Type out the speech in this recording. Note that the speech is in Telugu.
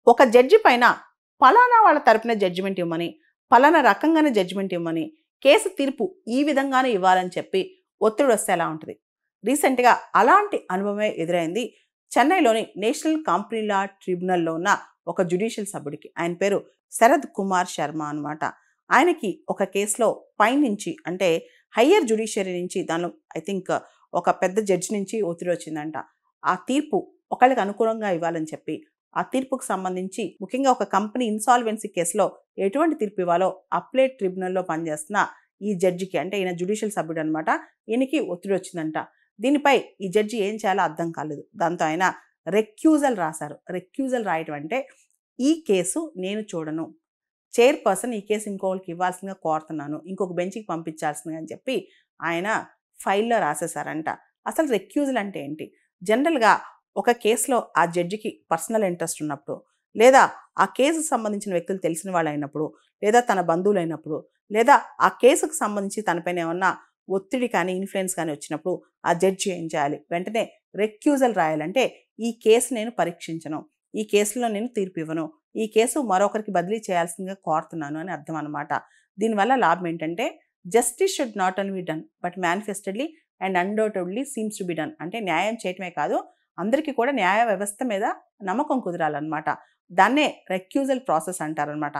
ఒక జడ్జి పైన పలానా వాళ్ళ తరపున జడ్జిమెంట్ ఇవ్వమని, పలానా రకంగానే జడ్జిమెంట్ ఇవ్వమని, కేసు తీర్పు ఈ విధంగానే ఇవ్వాలని చెప్పి ఒత్తిడి వస్తే ఎలా ఉంటుంది? రీసెంట్‌గా అలాంటి అనుభవమే ఎదురైంది చెన్నైలోని నేషనల్ కంపెనీ లా ట్రిబ్యునల్‌లో ఉన్న ఒక జ్యుడిషియల్ సభ్యుడికి. ఆయన పేరు శరద్ కుమార్ శర్మ అనమాట. ఆయనకి ఒక కేసులో పైనుంచి అంటే హయ్యర్ జ్యుడిషియరీ నుంచి దానిలో ఐ థింక్ ఒక పెద్ద జడ్జి నుంచి ఒత్తిడి వచ్చిందంట. ఆ తీర్పు ఒకళ్ళకి అనుకూలంగా ఇవ్వాలని చెప్పి, ఆ తీర్పుకు సంబంధించి ముఖ్యంగా ఒక కంపెనీ ఇన్సాల్వెన్సీ కేసులో ఎటువంటి తీర్పు ఇవ్వాలో అప్లేట్ ట్రిబ్యునల్‌లో పనిచేస్తున్న ఈ జడ్జికి అంటే ఈయన జ్యుడిషియల్ సభ్యుడు అనమాట. ఈయనకి ఒత్తిడి వచ్చిందంట. దీనిపై ఈ జడ్జి ఏం చేయాలో అర్థం కాలేదు. దాంతో ఆయన రెక్యూజల్ రాశారు. రెక్యూజల్ రాయటం అంటే ఈ కేసు నేను చూడను. చైర్‌పర్సన్ ఈ కేసు ఇంకొకళ్ళకి ఇవ్వాల్సిందిగా కోరుతున్నాను. ఇంకొక బెంచ్‌కి పంపించాల్సిందిగా అని చెప్పి ఆయన ఫైల్‌లో రాసేసారంట. అసలు రెక్యూజల్ అంటే ఏంటి? జనరల్‌గా ఒక కేసులో ఆ జడ్జికి పర్సనల్ ఇంట్రెస్ట్ ఉన్నప్పుడు, లేదా ఆ కేసుకు సంబంధించిన వ్యక్తులు తెలిసిన వాళ్ళైనప్పుడు, లేదా తన బంధువులైనప్పుడు, లేదా ఆ కేసుకు సంబంధించి తనపైన ఏమన్నా ఒత్తిడి కానీ, ఇన్‌ఫ్లుయెన్స్ కానీ వచ్చినప్పుడు ఆ జడ్జి ఏం చేయాలి? వెంటనే రెక్యూజల్ రాయాలంటే ఈ కేసు నేను పరీక్షించను. ఈ కేసులో నేను తీర్పు ఇవ్వను. ఈ కేసు మరొకరికి బదిలీ చేయాల్సిందిగా కోరుతున్నాను అని అర్థం అనమాట. దీనివల్ల లాభం ఏంటంటే justice should not only be done but manifestedly and undoubtedly seems to be done. అంటే న్యాయం చేయటమే కాదు, అందరికీ కూడా న్యాయ వ్యవస్థ మీద నమ్మకం కుదరాలన్నమాట. దాన్నే రెక్యూజల్ ప్రాసెస్ అంటారనమాట.